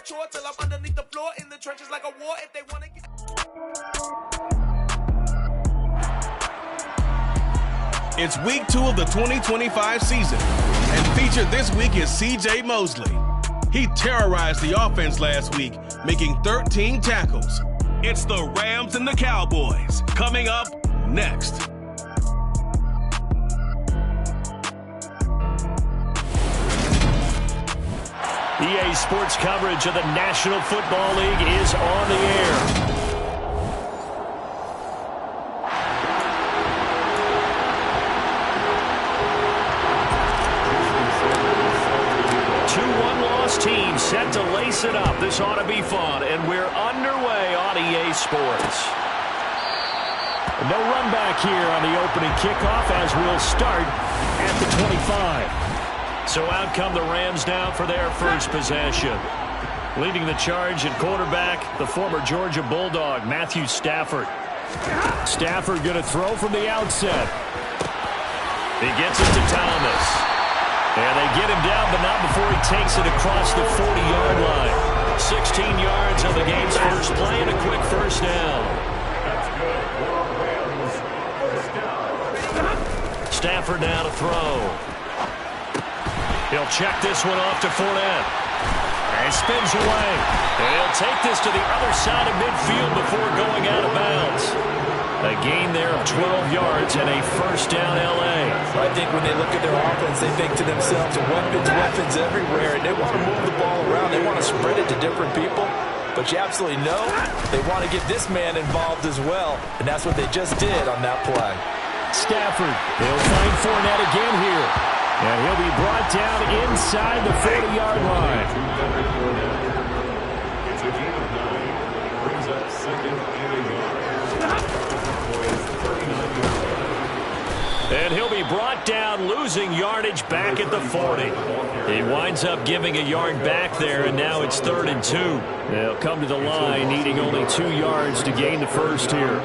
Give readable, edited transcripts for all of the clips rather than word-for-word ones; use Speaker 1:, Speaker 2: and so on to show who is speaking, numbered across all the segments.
Speaker 1: chore till I'm underneath the floor in the trenches like a war if they want to get.
Speaker 2: It's week 2 of the 2025 season, and featured this week is C.J. Mosley. He terrorized the offense last week, making 13 tackles. It's the Rams and the Cowboys, coming up next.
Speaker 3: EA Sports coverage of the National Football League is on the air. Team set to lace it up. This ought to be fun, and we're underway on EA Sports. No run back here on the opening kickoff as we'll start at the 25. So out come the Rams now for their first possession. Leading the charge at quarterback, the former Georgia Bulldog, Matthew Stafford. Stafford going to throw from the outset. He gets it to Thomas. And they get him down, but not before he takes it across the 40-yard line. 16 yards on the game's first play and a quick first down. Stafford now to throw. He'll check this one off to Fournette. And spins away. And he'll take this to the other side of midfield before going out of bounds. A gain there of 12 yards and a first down L.A.
Speaker 4: I think when they look at their offense, they think to themselves, weapons everywhere, and they want to move the ball around. They want to spread it to different people. But you absolutely know they want to get this man involved as well, and that's what they just did on that play.
Speaker 3: Stafford, they'll find Fournette again here. And he'll be brought down inside the 40-yard line. And he'll be brought down, losing yardage back at the 40. He winds up giving a yard back there, and now it's 3rd and 2. They'll come to the line, needing only 2 yards to gain the first here.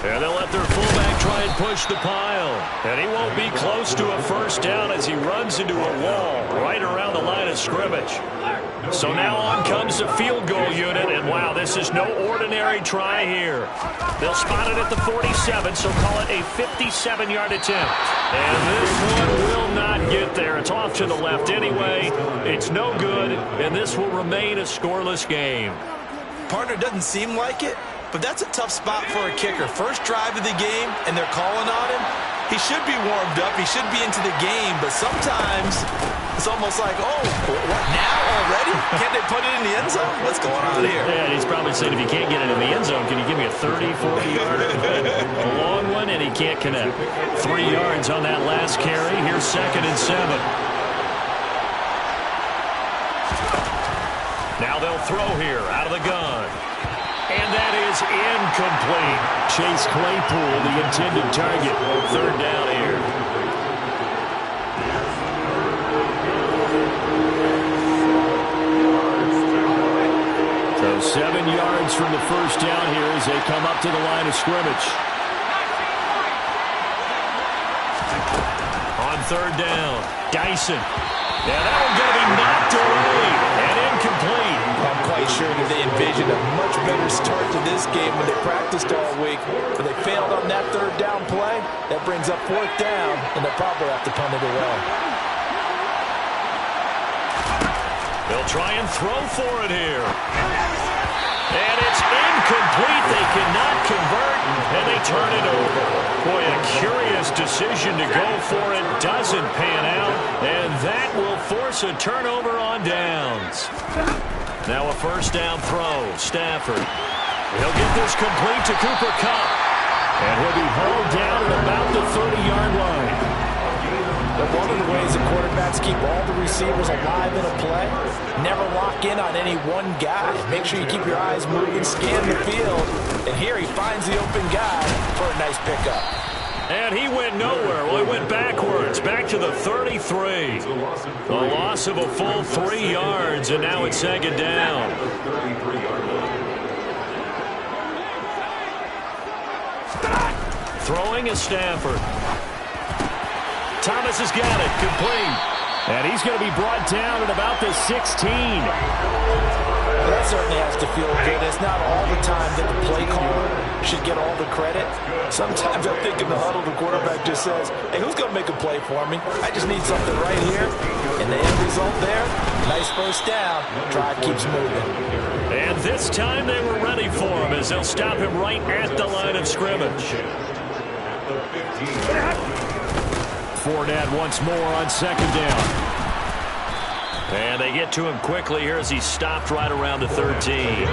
Speaker 3: And they'll let their fullback try and push the pile. And he won't be close to a first down as he runs into a wall right around the line of scrimmage. So now on comes the field goal unit, and wow, this is no ordinary try here. They'll spot it at the 47, so call it a 57-yard attempt. And this one will not get there. It's off to the left anyway. It's no good, and this will remain a scoreless game.
Speaker 4: Partner, doesn't seem like it, but that's a tough spot for a kicker. First drive of the game, and they're calling on him. He should be warmed up. He should be into the game, but sometimes it's almost like, oh, what, now already? Can't they put it in the end zone? What's going on here?
Speaker 3: Yeah, he's probably saying, if you can't get it in the end zone, can you give me a 30, 40-yarder? A long one, and he can't connect. 3 yards on that last carry. Here's 2nd and 7. Now they'll throw here out of the gun. And that is incomplete. Chase Claypool, the intended target. 3rd down here. So 7 yards from the first down here as they come up to the line of scrimmage. On 3rd down, Dyson. Yeah, that one's going to be knocked away and incomplete.
Speaker 4: I'm quite sure that they envisioned a much better start to this game when they practiced all week, but they failed on that 3rd down play. That brings up 4th down, and they'll probably have to punt it away.
Speaker 3: They'll try and throw for it here. And it's incomplete. They cannot convert, and they turn it over. Boy, a curious decision to go for it. Doesn't pan out, and that will force a turnover on downs. Now a first down throw. Stafford. He'll get this complete to Cooper Kupp. And he'll be hauled down at about the 30-yard line.
Speaker 4: But one of the ways that quarterbacks keep all the receivers alive in a play, never lock in on any one guy. Make sure you keep your eyes moving, scan the field, and here he finds the open guy for a nice pickup.
Speaker 3: And he went nowhere. Well, he went backwards, back to the 33. A loss of a full 3 yards, and now it's 2nd down. Throwing is Stafford. Thomas has got it, complete. And he's going to be brought down at about the 16.
Speaker 4: That certainly has to feel good. It's not all the time that the play caller should get all the credit. Sometimes I think in the huddle, the quarterback just says, hey, who's going to make a play for me? I just need something right here. And the end result there, nice first down. Drive keeps moving.
Speaker 3: And this time they were ready for him as they'll stop him right at the line of scrimmage. Fournette once more on second down. And they get to him quickly here as he stopped right around the 13.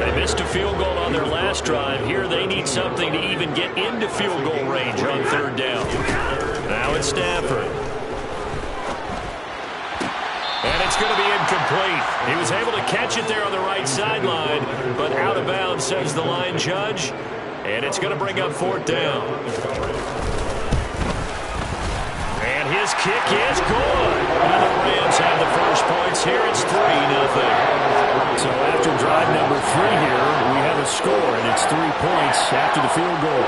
Speaker 3: They missed a field goal on their last drive. Here they need something to even get into field goal range on third down. Now it's Stafford. And it's going to be incomplete. He was able to catch it there on the right sideline, but out of bounds, says the line judge. And it's going to bring up fourth down. And his kick is good. And the Rams have the first points here. It's 3-0. So after drive number 3 here, we have a score, and it's 3 points after the field goal.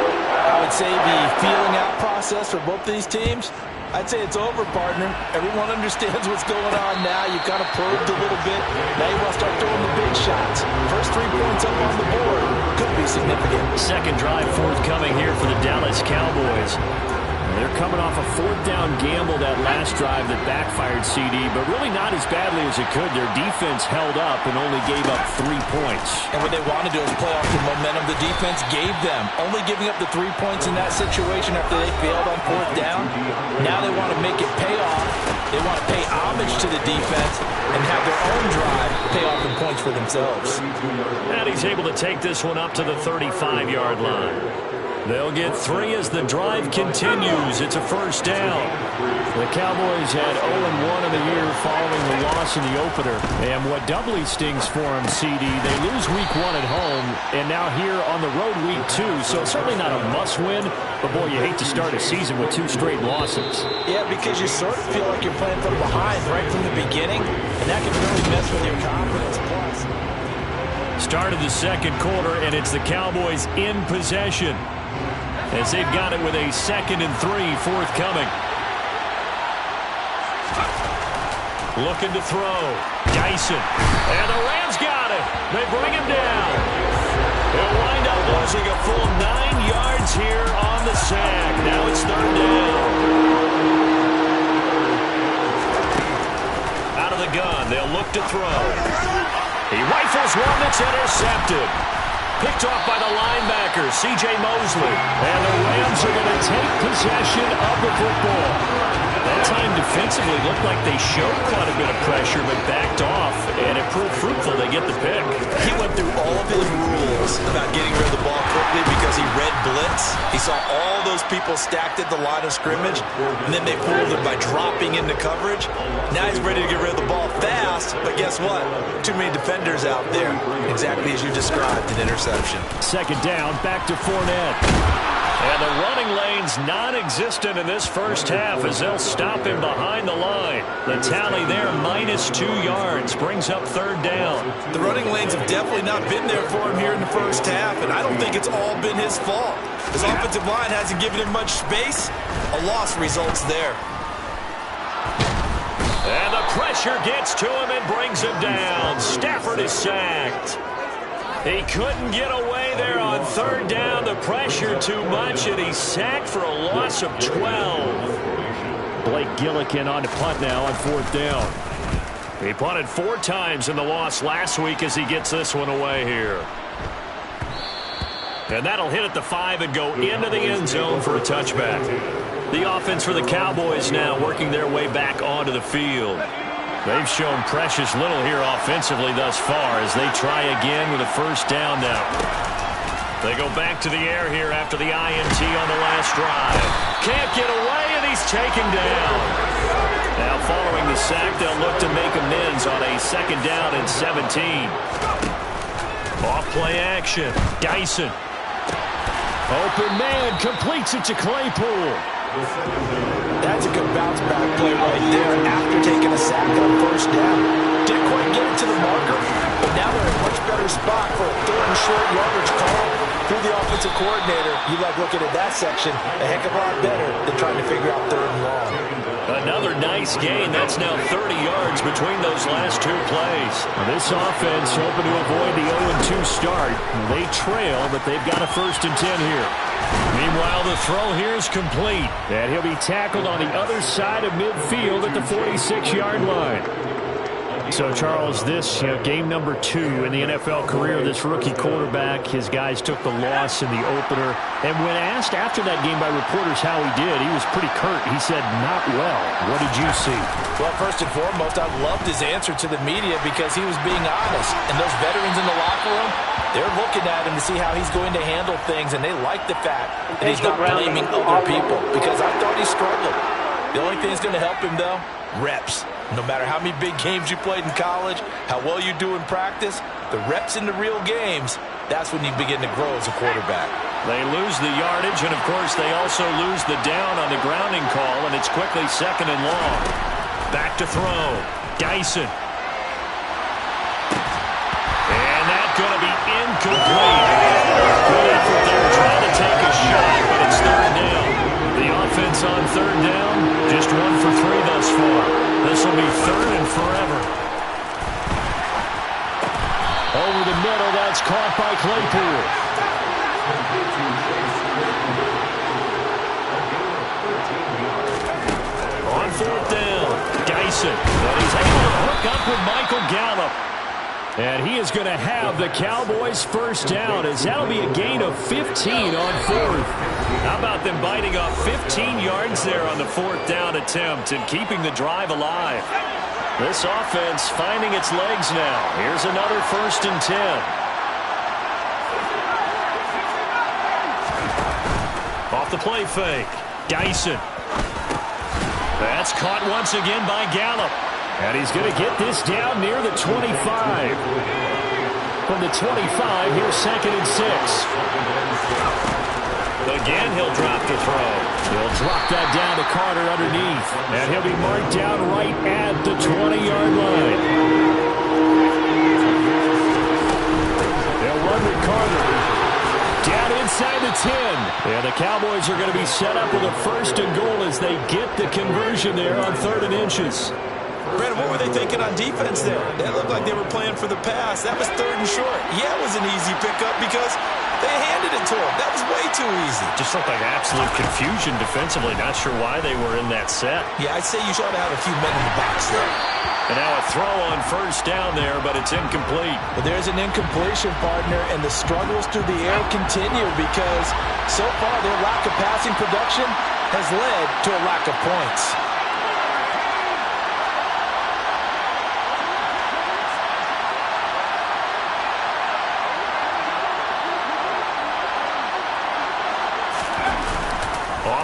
Speaker 4: I would say the feeling out process for both these teams, I'd say it's over, partner. Everyone understands what's going on now. You kind of probed a little bit. Now you want to start throwing the big shots. First 3 points up on the board could be significant.
Speaker 3: Second drive forthcoming here for the Dallas Cowboys. They're coming off a fourth down gamble that last drive that backfired CD, but really not as badly as it could. Their defense held up and only gave up 3 points.
Speaker 4: And what they want to do is play off the momentum the defense gave them. Only giving up the 3 points in that situation after they failed on fourth down. Now they want to make it pay off. They want to pay homage to the defense and have their own drive pay off in points for themselves.
Speaker 3: And he's able to take this one up to the 35-yard line. They'll get 3 as the drive continues. It's a first down. The Cowboys had 0-1 in the year following the loss in the opener. And what doubly stings for them, CD, they lose week 1 at home, and now here on the road week 2. So certainly not a must-win, but boy, you hate to start a season with 2 straight losses.
Speaker 4: Yeah, because you sort of feel like you're playing from behind right from the beginning, and that can really mess with your confidence. Plus,
Speaker 3: start of the second quarter, and it's the Cowboys in possession, as they've got it with a 2nd and 3 forthcoming. Looking to throw. Dyson. And the Rams got it. They bring him down. They'll wind up losing a full 9 yards here on the sack. Now it's third down. Out of the gun. They'll look to throw. He rifles one that's intercepted. Picked off by the linebacker, C.J. Mosley. And the Rams are going to take possession of the football. That time defensively looked like they showed quite a bit of pressure but backed off, and it proved fruitful. They get the pick.
Speaker 4: He went through all of his rules about getting rid of the ball quickly because he read blitz. He saw all those people stacked at the line of scrimmage, and then they fooled him by dropping into coverage. Now he's ready to get rid of the ball fast, but guess what? Too many defenders out there. Exactly as you described, an interception.
Speaker 3: Second down, back to Fournette. And the running lane's non-existent in this first half as they'll stop him behind the line. The tally there, -2 yards, brings up third down.
Speaker 4: The running lanes have definitely not been there for him here in the first half, and I don't think it's all been his fault. His offensive line hasn't given him much space. A loss results there.
Speaker 3: And the pressure gets to him and brings him down. Stafford is sacked. He couldn't get away there on third down. The pressure too much, and he's sacked for a loss of 12. Blake Gillikin on to punt now on fourth down. He punted 4 times in the loss last week as he gets this one away here. And that'll hit at the 5 and go into the end zone for a touchback. The offense for the Cowboys now working their way back onto the field. They've shown precious little here offensively thus far as they try again with a first down now. They go back to the air here after the INT on the last drive. Can't get away, and he's taken down. Now following the sack, they'll look to make amends on a 2nd down and 17. Off play action. Dyson. Open man, completes it to Claypool.
Speaker 4: That's a good bounce-back play right there after taking a sack on first down. Didn't quite get it to the marker, but now they're in a much better spot for a 3rd and short yardage call through the offensive coordinator. You like looking at that section a heck of a lot better than trying to figure out 3rd and long.
Speaker 3: Another nice gain. That's now 30 yards between those last two plays. Now this offense hoping to avoid the 0-2 start. They trail, but they've got a 1st and 10 here. Meanwhile, the throw here is complete. And he'll be tackled on the other side of midfield at the 46-yard line. So, Charles, this game number 2 in the NFL career of this rookie quarterback. His guys took the loss in the opener. And when asked after that game by reporters how he did, he was pretty curt. He said, not well. What did you see?
Speaker 4: Well, first and foremost, I loved his answer to the media because he was being honest. And those veterans in the locker room, they're looking at him to see how he's going to handle things. And they like the fact that he's not blaming other people because I thought he struggled. The only thing that's going to help him, though, reps. No matter how many big games you played in college, how well you do in practice, the reps in the real games, that's when you begin to grow as a quarterback.
Speaker 3: They lose the yardage, and, of course, they also lose the down on the grounding call, and it's quickly 2nd and long. Back to throw. Dyson. And that's going to be incomplete. Good effort there trying to take a shot, but it's 3rd down. The offense on 3rd down, just 1 for 3 thus far. This will be 3rd and forever. Over the middle, that's caught by Claypool. On 4th down, Dyson. And he's able to hook up with Michael Gallup. And he is going to have the Cowboys' 1st down, as that'll be a gain of 15 on 4th. How about them biting off 15 yards there on the 4th down attempt and keeping the drive alive? This offense finding its legs now. Here's another 1st and 10. Off the play fake. Dyson. That's caught once again by Gallup. And he's going to get this down near the 25. From the 25, here's 2nd and 6. Again, he'll drop the throw. He'll drop that down to Carter underneath. And he'll be marked down right at the 20-yard line. They'll run with Carter. Down inside the 10. And the Cowboys are going to be set up with a 1st and goal as they get the conversion there on 3rd and inches.
Speaker 4: Brandon, what were they thinking on defense there? That looked like they were playing for the pass. That was 3rd and short. Yeah, it was an easy pickup because they handed it to him. That was way too easy.
Speaker 3: Just looked like absolute confusion defensively. Not sure why they were in that set.
Speaker 4: Yeah, I'd say you ought to have a few men in the box there.
Speaker 3: And now a throw on 1st down there, but it's incomplete.
Speaker 4: But there's an incompletion, partner, and the struggles through the air continue because so far their lack of passing production has led to a lack of points.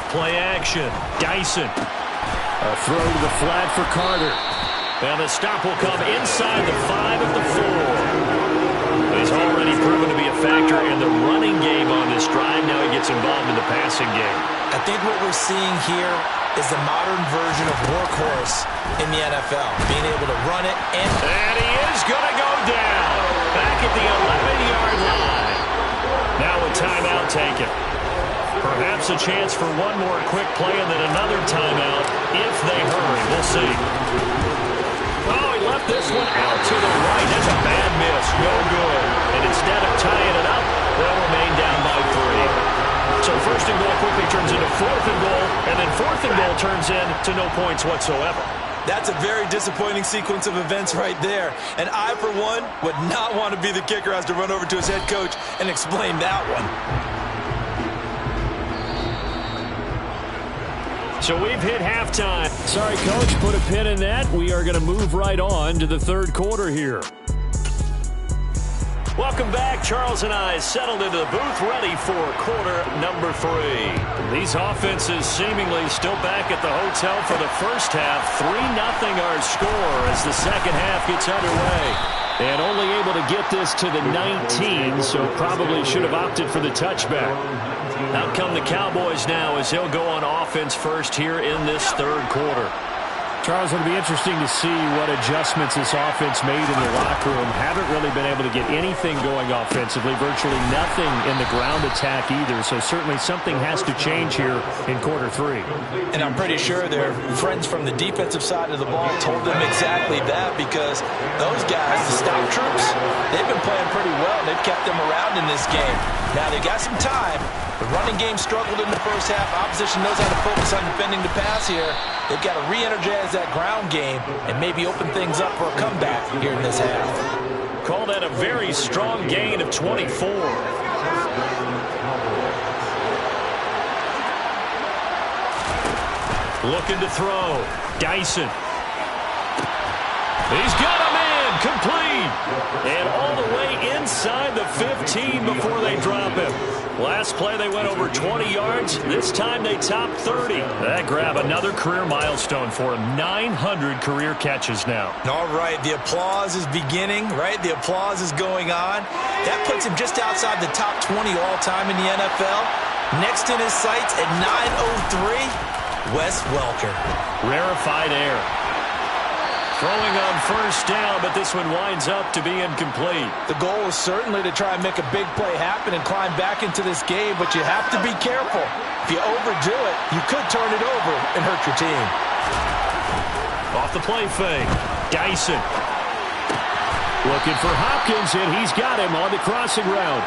Speaker 3: Play action. Dyson. A throw to the flat for Carter. And the stop will come inside the 5 of the 4. He's already proven to be a factor in the running game on this drive. Now he gets involved in the passing game.
Speaker 4: I think what we're seeing here is the modern version of workhorse in the NFL. Being able to run it and
Speaker 3: he is going to go down. Back at the 11-yard line. Now a timeout taken. Perhaps a chance for one more quick play and then another timeout if they hurry. We'll see. Oh, he left this one out to the right. That's a bad miss. No good. And instead of tying it up, they'll remain down by 3. So 1st and goal quickly turns into 4th and goal, and then 4th and goal turns into no points whatsoever.
Speaker 4: That's a very disappointing sequence of events right there. And I, for one, would not want to be the kicker who has to run over to his head coach and explain that one.
Speaker 3: So we've hit halftime. Sorry, Coach, put a pin in that. We are going to move right on to the 3rd quarter here. Welcome back. Charles and I settled into the booth ready for quarter number 3. These offenses seemingly still back at the hotel for the first half. 3-0 our score as the second half gets underway. And only able to get this to the 19, so probably should have opted for the touchback. Out come the Cowboys now as he'll go on offense first here in this 3rd quarter. Charles, it'll be interesting to see what adjustments this offense made in the locker room. Haven't really been able to get anything going offensively, virtually nothing in the ground attack either. So certainly something has to change here in quarter three.
Speaker 4: And I'm pretty sure their friends from the defensive side of the ball told them exactly that, because those guys, the stop troops, they've been playing pretty well. They've kept them around in this game. Now they got some time. The running game struggled in the first half. Opposition knows how to focus on defending the pass here. They've got to re-energize that ground game and maybe open things up for a comeback here in this half.
Speaker 3: Call that a very strong gain of 24. Looking to throw. Dyson. He's got him in. Complete. And all the way inside the 15 before they drop him. Last play they went over 20 yards. This time they topped 30. That grab another career milestone for him. 900 career catches now.
Speaker 4: All right, the applause is beginning, right? The applause is going on. That puts him just outside the top 20 all-time in the NFL. Next in his sights at 903, Wes Welker.
Speaker 3: Rarefied air. Throwing on first down, but this one winds up to be incomplete.
Speaker 4: The goal is certainly to try and make a big play happen and climb back into this game, but you have to be careful. If you overdo it, you could turn it over and hurt your team.
Speaker 3: Off the play fake. Dyson. Looking for Hopkins, and he's got him on the crossing route.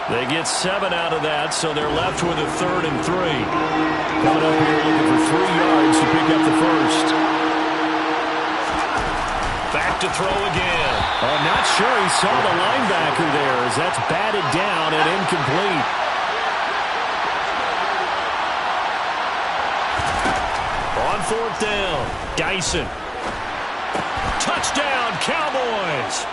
Speaker 3: They get 7 out of that, so they're left with a 3rd and 3. Coming up here looking for 3 yards to pick up the first. Back to throw again. I'm not sure he saw the linebacker there, as that's batted down and incomplete. On 4th down, Dyson. Touchdown, Cowboys.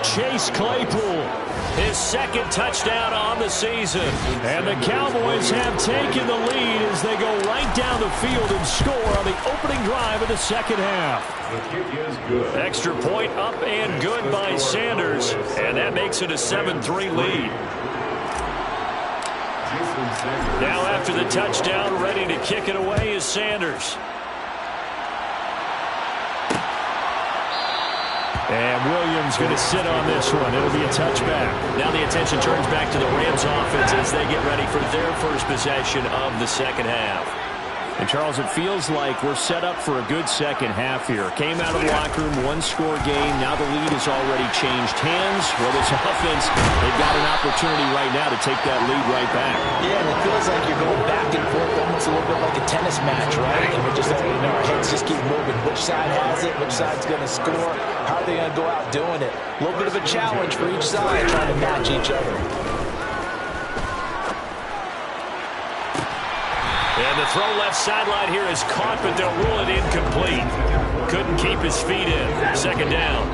Speaker 3: Chase Claypool, his 2nd touchdown on the season. And the Cowboys have taken the lead as they go right down the field and score on the opening drive of the second half. Extra point up and good by Sanders, and that makes it a 7-3 lead. Now after the touchdown, ready to kick it away is Sanders. And Williams going to sit on this one. It'll be a touchback. Now the attention turns back to the Rams offense as they get ready for their first possession of the second half. And, Charles, it feels like we're set up for a good second half here. Came out of the locker room, 1-score game. Now the lead has already changed hands. Well, this offense, they've got an opportunity right now to take that lead right back.
Speaker 4: Yeah, and it feels like you're going back and forth, almost a little bit like a tennis match, right? And we're just letting our heads just keep moving. Which side has it? Which side's going to score? How are they going to go out doing it? A little bit of a challenge for each side, trying to match each other.
Speaker 3: And the throw left sideline here is caught, but they'll rule it incomplete. Couldn't keep his feet in. 2nd down.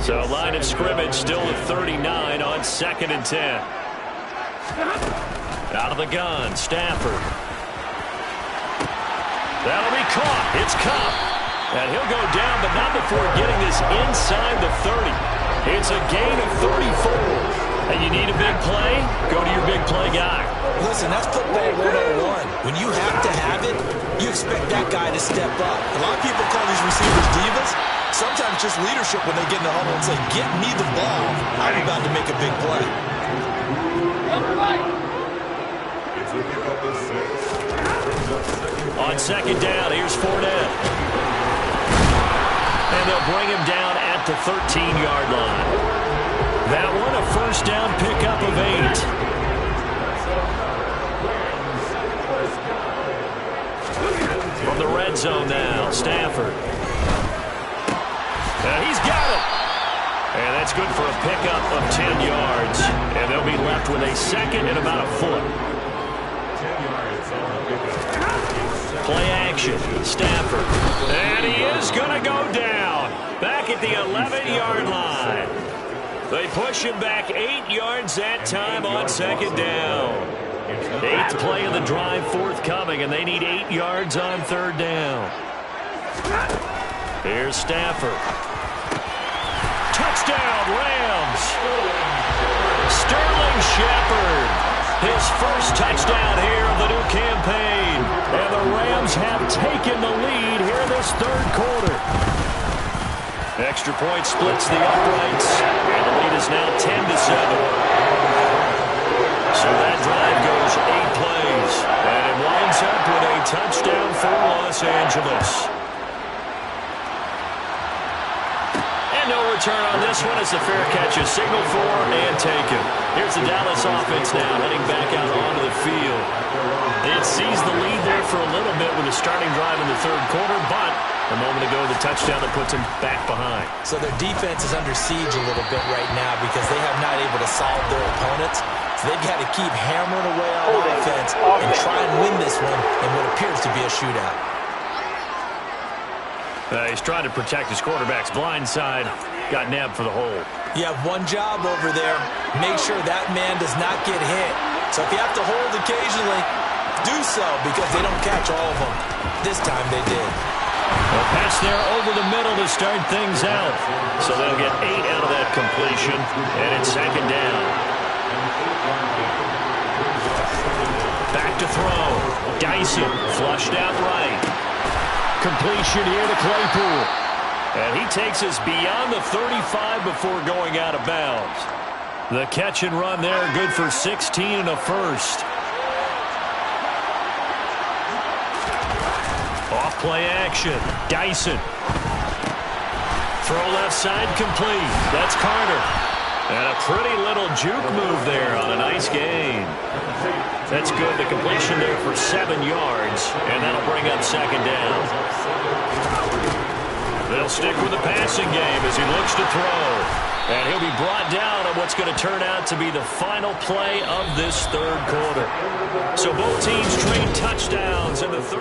Speaker 3: So line of scrimmage still at 39 on 2nd and 10. Out of the gun, Stafford. That'll be caught. It's Cup. And he'll go down, but not before getting this inside the 30. It's a gain of 34. And you need a big play? Go to your big play guy.
Speaker 4: Listen, that's football 101. When you have to have it, you expect that guy to step up. A lot of people call these receivers divas. Sometimes just leadership when they get in the huddle and say, get me the ball. I'm about to make a big play.
Speaker 3: On 2nd down, here's Fournette. And they'll bring him down at the 13-yard line. That one, a first down pickup of 8. From the red zone now, Stafford. He's got it. And that's good for a pickup of 10 yards. And they'll be left with a 2nd and about a foot. Play action, Stafford. And he is going to go down. Back at the 11-yard line. They push him back 8 yards that time on 2nd down. 8th play of the drive forthcoming, and they need 8 yards on 3rd down. Here's Stafford. Touchdown, Rams. Sterling Shepard his first touchdown here of the new campaign. And the Rams have taken the lead here in this third quarter. Extra point splits the uprights, and the lead is now 10-7. So that drive goes 8 plays, and it winds up with a touchdown for Los Angeles. And no return on this one as the fair catch is signaled for and taken. Here's the Dallas offense now heading back out onto the field. It seized the lead there for a little bit with a starting drive in the third quarter, but a moment ago the touchdown that puts them back behind.
Speaker 4: So their defense is under siege a little bit right now because they have not able to solve their opponents. So they've got to keep hammering away on offense and try and win this one in what appears to be a shootout.
Speaker 3: He's trying to protect his quarterback's blind side. Got nabbed for the hole.
Speaker 4: You have one job over there. Make sure that man does not get hit. So if you have to hold occasionally, do so because they don't catch all of them. This time they did.
Speaker 3: A pass there over the middle to start things out. So they'll get 8 out of that completion, and it's second down. Back to throw. Dyson flushed out right. Completion here to Claypool. And he takes us beyond the 35 before going out of bounds. The catch and run there, good for 16 and a first. Off-play action. Dyson. Throw left side complete. That's Carter. And a pretty little juke move there on a nice gain. That's good. The completion there for 7 yards, and that'll bring up second down. They'll stick with the passing game as he looks to throw. And he'll be brought down on what's going to turn out to be the final play of this third quarter. So both teams trade touchdowns in the third.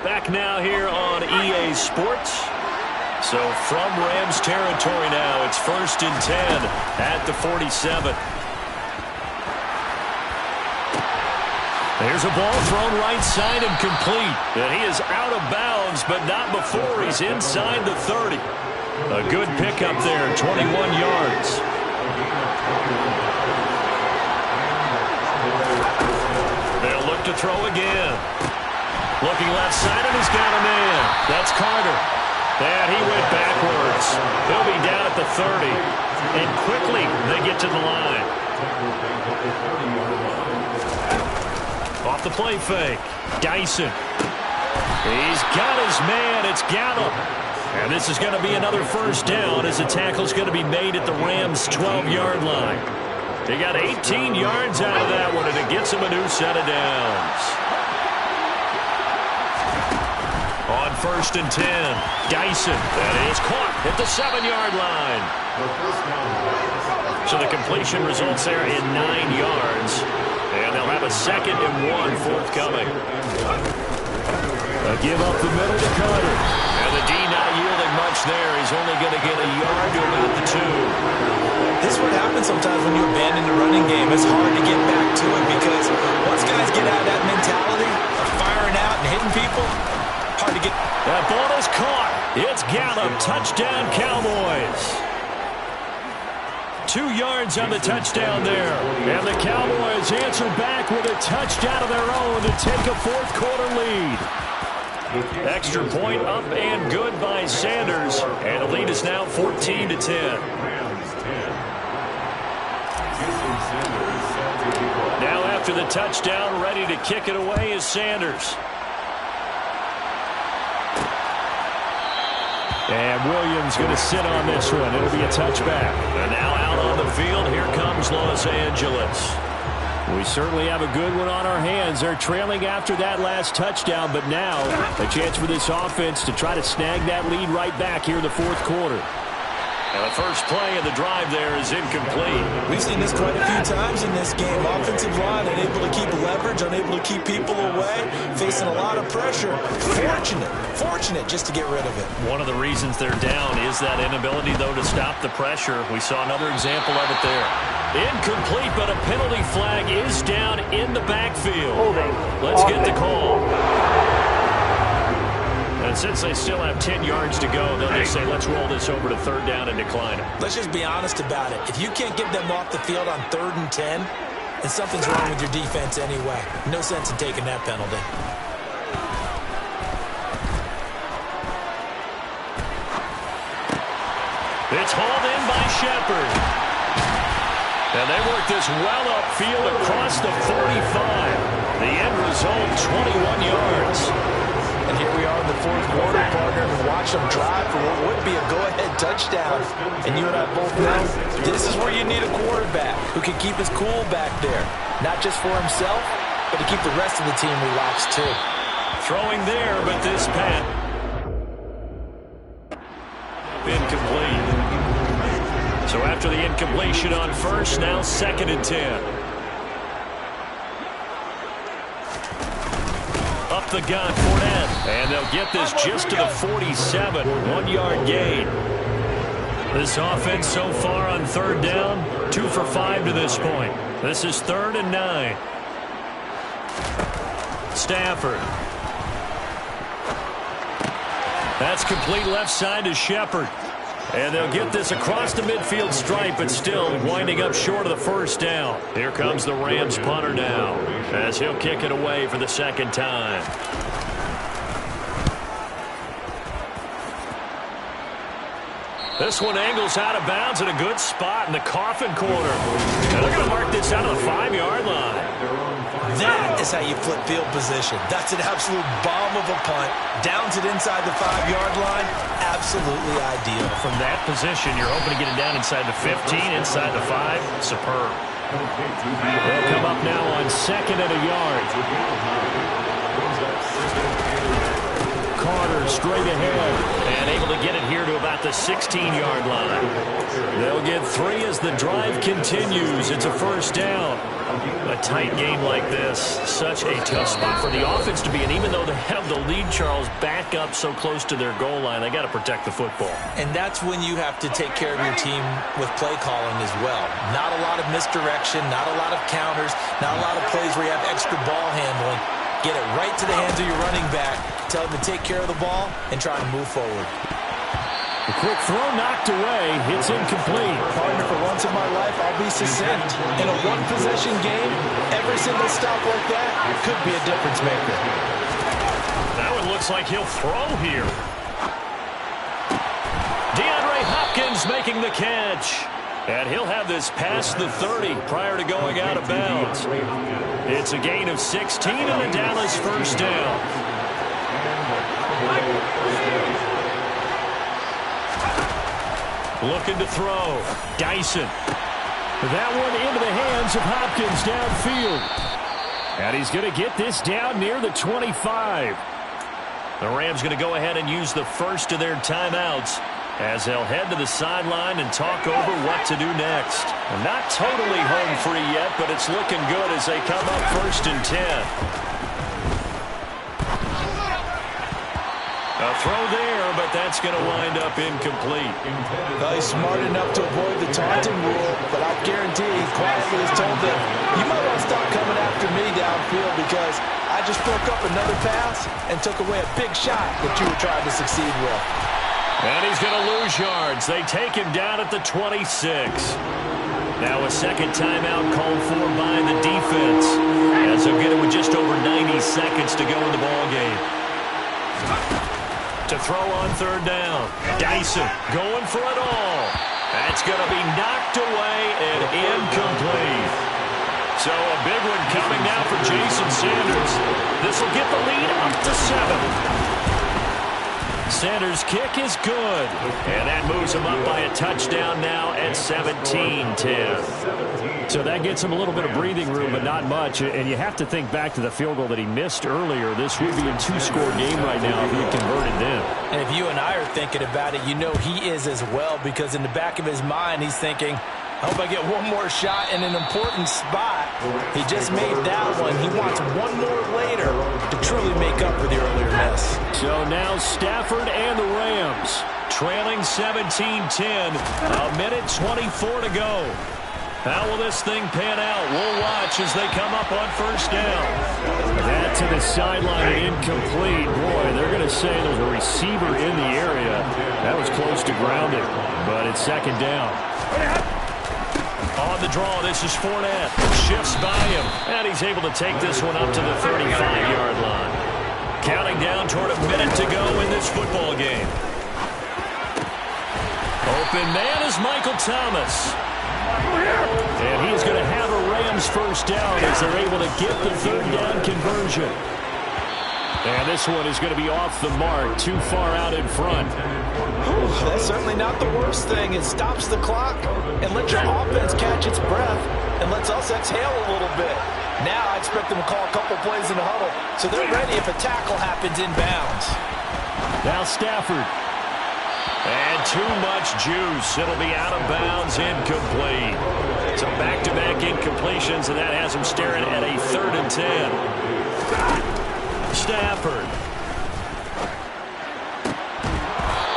Speaker 3: Back now here on EA Sports. So from Rams territory now, it's 1st and 10 at the 47. There's a ball thrown right side and complete. And he is out of bounds, but not before he's inside the 30. A good pickup there, 21 yards. They'll look to throw again. Looking left side, and he's got a man. That's Carter. And he went backwards. He'll be down at the 30. And quickly, they get to the line. Off the play fake. Dyson. He's got his man. It's Gallup. And this is going to be another first down as the tackle's going to be made at the Rams' 12-yard line. They got 18 yards out of that one, and it gets him a new set of downs. On 1st and 10, Dyson. That is caught at the 7-yard line. So the completion results there in 9 yards. And they'll have a 2nd and 1 forthcoming. A give up the middle to Carter. And the D not yielding much there. He's only going to get a yard to about the 2.
Speaker 4: This is what happens sometimes when you abandon the running game. It's hard to get back to it because once guys get out of that mentality of firing out and hitting people, hard to get.
Speaker 3: That ball is caught. It's Gallup. Touchdown, Cowboys. 2 yards on the touchdown there. And the Cowboys answer back with a touchdown of their own to take a fourth quarter lead. Extra point up and good by Sanders. And the lead is now 14-10. Now after the touchdown, ready to kick it away is Sanders. And Williams going to sit on this one. It'll be a touchback. And now out on the field, here comes Los Angeles. We certainly have a good one on our hands. They're trailing after that last touchdown, but now a chance for this offense to try to snag that lead right back here in the fourth quarter. And the first play of the drive there is incomplete.
Speaker 4: We've seen this quite a few times in this game. Offensive line unable to keep leverage, unable to keep people away, facing a lot of pressure. Fortunate just to get rid of it.
Speaker 3: One of the reasons they're down is that inability, though, to stop the pressure. We saw another example of it there. Incomplete, but a penalty flag is down in the backfield. Let's get the call. And since they still have 10 yards to go, they'll just say, let's roll this over to third down and decline it.
Speaker 4: Let's just be honest about it. If you can't get them off the field on 3rd and 10, and something's wrong with your defense anyway. No sense in taking that penalty.
Speaker 3: It's hauled in by Shepard. And they work this well upfield across the 45. The end result, 21 yards.
Speaker 4: And here we are in the fourth quarter, partner, and watch them drive for what would be a go-ahead touchdown. And you and I both know this is where you need a quarterback who can keep his cool back there. Not just for himself, but to keep the rest of the team relaxed too.
Speaker 3: Throwing there, but this pass incomplete. So after the incompletion on first, now 2nd and 10. Up the gun, Fournette. And they'll get this just to the 47. 1-yard gain. This offense so far on 3rd down, 2 for 5 to this point. This is 3rd and 9. Stafford. That's complete left side to Shepard. And they'll get this across the midfield stripe, but still winding up short of the 1st down. Here comes the Rams punter now, as he'll kick it away for the 2nd time. This one angles out of bounds in a good spot in the coffin corner. And they're going to mark this out of the 5-yard line.
Speaker 4: That is how you flip field position. That's an absolute bomb of a punt. Downs it inside the 5-yard line. Absolutely ideal.
Speaker 3: From that position, you're hoping to get it down inside the 15, inside the 5. Superb. They'll come up now on 2nd and a yard. Carter straight ahead and able to get it here to about the 16-yard line. They'll get 3 as the drive continues. It's a 1st down. A tight game like this, such a tough spot for the offense to be in. Even though they have the lead, Charles, back up so close to their goal line, they got to protect the football.
Speaker 4: And that's when you have to take care of your team with play calling as well. Not a lot of misdirection, not a lot of counters, not a lot of plays where you have extra ball handling. Get it right to the hands of your running back. Tell him to take care of the ball and try to move forward.
Speaker 3: A quick throw knocked away. It's incomplete.
Speaker 4: Partner, for once in my life, I'll be succinct. In a one-possession game, every single stop like that could be a difference maker.
Speaker 3: That one looks like he'll throw here. DeAndre Hopkins making the catch. And he'll have this past the 30 prior to going out of bounds. It's a gain of 16 and a Dallas 1st down. Looking to throw. Dyson. That one into the hands of Hopkins downfield. And he's going to get this down near the 25. The Rams going to go ahead and use the first of their timeouts as they'll head to the sideline and talk over what to do next. Well, not totally home free yet, but it's looking good as they come up 1st and 10. A throw there, but that's going to wind up incomplete.
Speaker 4: Well, he's smart enough to avoid the taunting rule, but I guarantee he quietly has told them, you might want to stop coming after me downfield because I just broke up another pass and took away a big shot that you were trying to succeed with.
Speaker 3: And he's going to lose yards. They take him down at the 26. Now a 2nd timeout called for by the defense, as they'll get it with just over 90 seconds to go in the ballgame. To throw on 3rd down. Dyson going for it all. That's going to be knocked away and incomplete. So a big one coming now for Jason Sanders. This will get the lead up to 7. Sanders' kick is good. And that moves him up by a touchdown now at 17-10. So that gets him a little bit of breathing room, but not much. And you have to think back to the field goal that he missed earlier. This would be a 2-score game right now if he had converted then.
Speaker 4: And if you and I are thinking about it, you know he is as well, because in the back of his mind, he's thinking, I hope I get one more shot in an important spot. He just made that one. He wants one more later to truly make up for the earlier miss.
Speaker 3: So now Stafford and the Rams trailing 17-10. A minute 24 to go. How will this thing pan out? We'll watch as they come up on 1st down. That to the sideline and incomplete. Boy, they're going to say there was a receiver in the area. That was close to grounded, but it's 2nd down. On the draw, this is Fournette. Shifts by him, and he's able to take this one up to the 35-yard line. Counting down toward a minute to go in this football game. Open man is Michael Thomas. And he is going to have a Rams first down as they're able to get the third down conversion. And this one is going to be off the mark, too far out in front.
Speaker 4: That's certainly not the worst thing. It stops the clock and lets your offense catch its breath and lets us exhale a little bit. Now I expect them to call a couple plays in the huddle so they're ready if a tackle happens inbounds.
Speaker 3: Now Stafford. And too much juice. It'll be out of bounds, incomplete. So back-to-back incompletions, and that has him staring at a 3rd and 10. Stafford.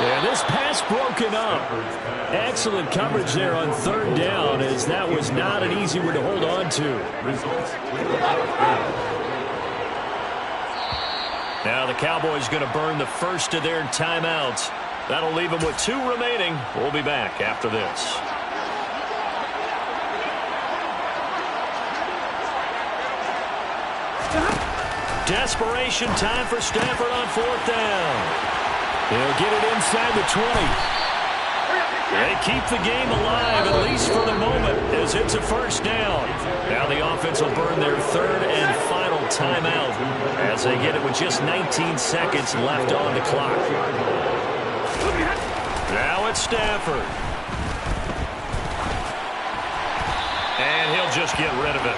Speaker 3: And this pass broken up. Excellent coverage there on 3rd down, as that was not an easy one to hold on to. Now the Cowboys going to burn the first of their timeouts. That'll leave them with 2 remaining. We'll be back after this. Desperation time for Stafford on 4th down. He'll get it inside the 20. They keep the game alive, at least for the moment, as it's a first down. Now the offense will burn their 3rd and final timeout as they get it with just 19 seconds left on the clock. Now it's Stafford. And he'll just get rid of it.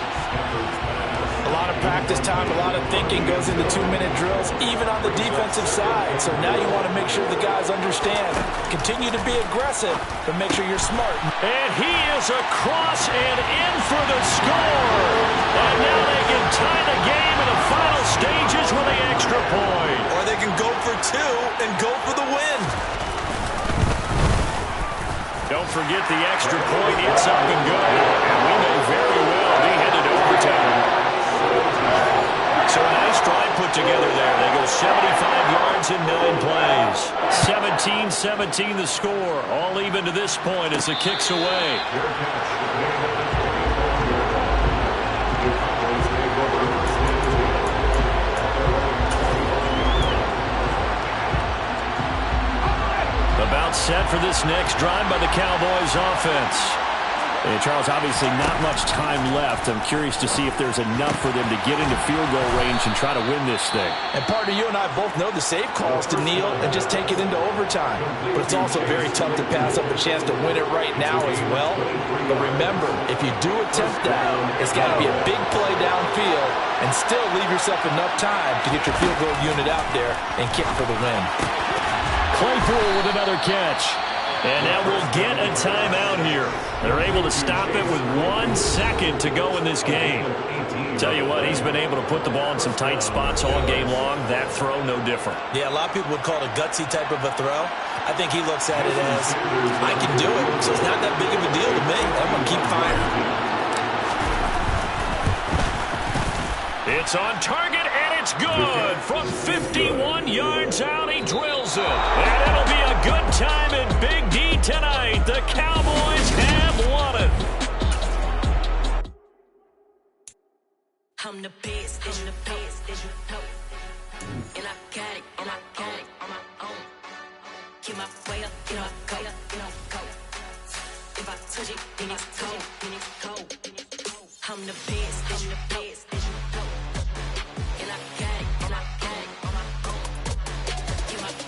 Speaker 4: A lot of practice time, a lot of thinking goes into 2-minute drills, even on the defensive side. So now you want to make sure the guys understand. Continue to be aggressive, but make sure you're smart.
Speaker 3: And he is across and in for the score. And now they can tie the game in the final stages with the extra point.
Speaker 4: Or they can go for 2 and go for the win.
Speaker 3: Don't forget the extra point. It's up and good. And we may very well be headed to overtime. So a nice drive put together there. They go 75 yards in 9 plays. 17-17 the score. All even to this point as the kick's away. About set for this next drive by the Cowboys offense. And Charles, obviously not much time left. I'm curious to see if there's enough for them to get into field goal range and try to win this thing.
Speaker 4: And partner, you and I both know the safe calls to kneel and just take it into overtime. But it's also very tough to pass up a chance to win it right now as well. But remember, if you do attempt that, it's got to be a big play downfield and still leave yourself enough time to get your field goal unit out there and kick for the win.
Speaker 3: Claypool with another catch. And now we'll get a timeout here. They're able to stop it with 1 second to go in this game. Tell you what, he's been able to put the ball in some tight spots all game long. That throw, no different.
Speaker 4: Yeah, a lot of people would call it a gutsy type of a throw. I think he looks at it as, I can do it, so it's not that big of a deal to me. I'm going to keep firing.
Speaker 3: It's on target, and it's good. From 51 yards out, he drills it. And it'll be a good time in Big D tonight. The Cowboys have won it.
Speaker 5: I'm the best, I'm the best, as you know. And I got it, on my own. Get my way up, you know, go. If I touch it, then it's cold, I'm the best, I'm the best.